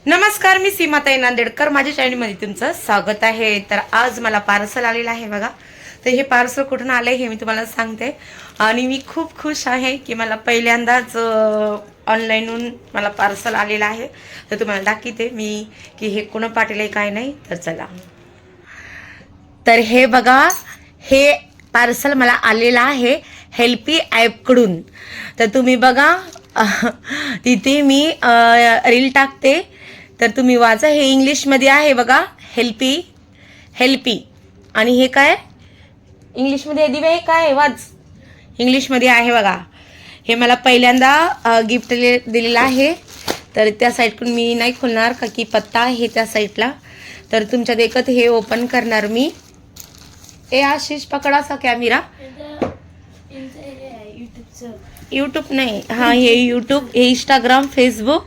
नमस्कार, मी सीमाताई नांदेडकर. माझ्या चॅनलमध्ये तुमचं स्वागत आहे. तर आज मला पार्सल आलेलं आहे बघा. तर हे पार्सल कुठून आलं हे मी तुम्हाला सांगते. आणि मी खूप खुश आहे की मला पहिल्यांदाच ऑनलाईनहून मला पार्सल आलेलं आहे. तर तुम्हाला दाखवते मी की हे कोण पाठवलंय काय नाही. तर चला. तर हे बघा, हे पार्सल मला आलेलं आहे हेल्पी ॲपकडून. तर तुम्ही बघा, तिथे मी रील टाकते तर तुम्ही वाचा. हे इंग्लिशमध्ये आहे बघा, हेल्पी. आणि हे काय इंग्लिशमध्ये दिवे, हे काय वाच, इंग्लिशमध्ये आहे बघा. हे मला पहिल्यांदा गिफ्ट दिलेलं आहे. तर त्या साईडकडून मी नाही खोलणार का की पत्ता आहे त्या साईडला. तर तुमच्या देखत हे ओपन करणार मी. ए आशिष पकडाचा कॅमेरा. यूट्यूब नाही, हा हे यूट्यूब, हे इंस्टाग्राम, फेसबुक,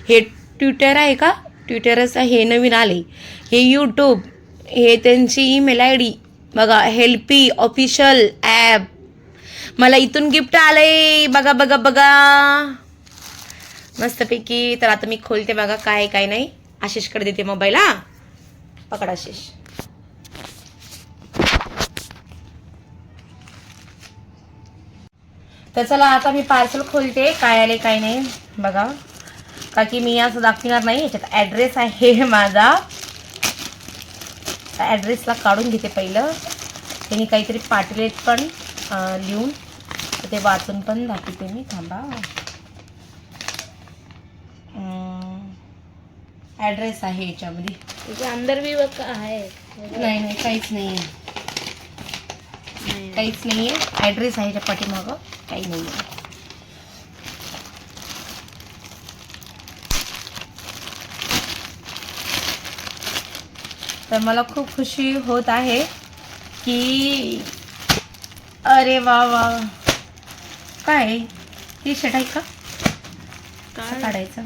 हे ट्विटर आहे का, ट्विटरच हे नवीन आले. हे यूट्यूब, हे त्यांची ईमेल ID बघा, हेल्पी ऑफिशियल ॲप. मला इथून गिफ्ट आलंय बघा बघा बघा, मस्तपैकी. तर आता मी खोलते बघा काय काय नाही. आशिषकडे देते मोबाईल. हा पकड आशिष. तर चला आता मी पार्सल खोलते, काय आले काय नाही बघा. का की मी असं दाखवणार नाही. याच्यात ॲड्रेस आहे माझा. ॲड्रेसला काढून घेते पहिलं. त्यांनी काहीतरी पाठवलेत पण लिहून, तर ते वाचून पण दाखवते मी. थांबा. ॲड्रेस आहे याच्यामध्ये. अंदर भी आहे. नाही नाही, काहीच नाही आहे, काहीच नाही आहे. ॲड्रेस आहे याच्या पाठीमागं, काही नाही आहे. तर मला खूप खुशी होत आहे की अरे वा वा. काय टी शर्ट आहे का, कसं काढायचं.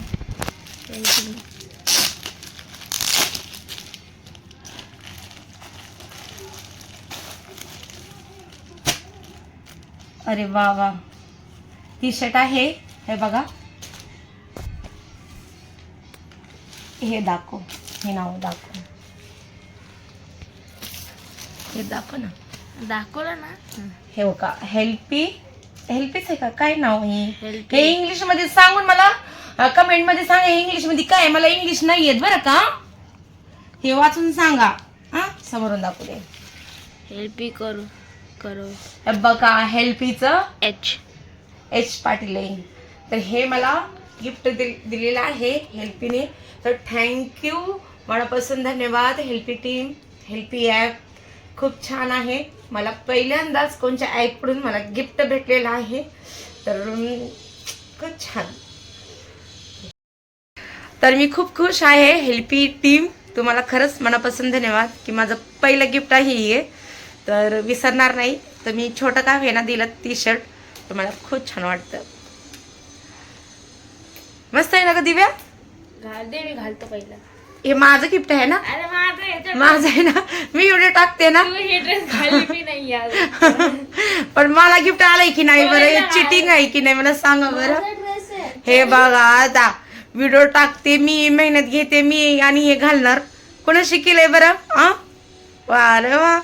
अरे वा वा, टी शर्ट आहे हे बघा. हे दाखव, हे नाव दाखव, हे दाखव ना. दाखवलं ना. हे बघा, हेल्पीच आहे का, काय नाव हे. हेल्पी. हे इंग्लिश मध्ये सांगून मला कमेंट मध्ये सांगा इंग्लिश मध्ये काय. मला इंग्लिश नाही येत बरं का. हे वाचून सांगा. हा समोरून दाखवू दे. हेल्पी करू. हे बघा, हेल्पीचं H पाटील आहे. तर हे मला गिफ्ट दिलेलं आहे हेल्पीने. तर थँक्यू, मनापासून धन्यवाद हेल्पी टीम, हेल्पी ॲप. खूप छान आहे. मला पहिल्यांदाच कोणत्या ॲपकडून मला गिफ्ट भेटलेलं आहे. तर खूप छान. तर मी खूप खुश आहे. हेल्पी टीम, तुम्हाला खरंच मनापासून धन्यवाद की माझं पहिलं गिफ्ट आहे हे. तर विसरणार नाही. तर मी छोटं का होईना दिलं टी शर्ट, तर मला खूप छान वाटतं. मस्त आहे ना ग दिव्या. मी घालतो पहिला. हे माझं गिफ्ट आहे ना. अरे माझं आहे ना, मी व्हिडिओ टाकते ना. हे ड्रेस घाली मी नाही आज. पण मला गिफ्ट आलंय की नाही बरं, चिटिंग आहे की नाही मला सांगा बरं. हे बघा, आता व्हिडिओ टाकते मी, मेहनत घेते मी, आणि हे घालणार कोणा शिकेलय बरं. वा रे वा.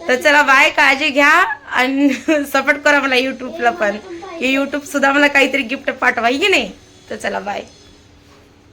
तर चला बाय, काळजी घ्या आणि सपोर्ट करा मला यूट्यूबला पण, की यूट्यूब सुद्धा मला काहीतरी गिफ्ट पाठवा की नाही. तर चला बाय.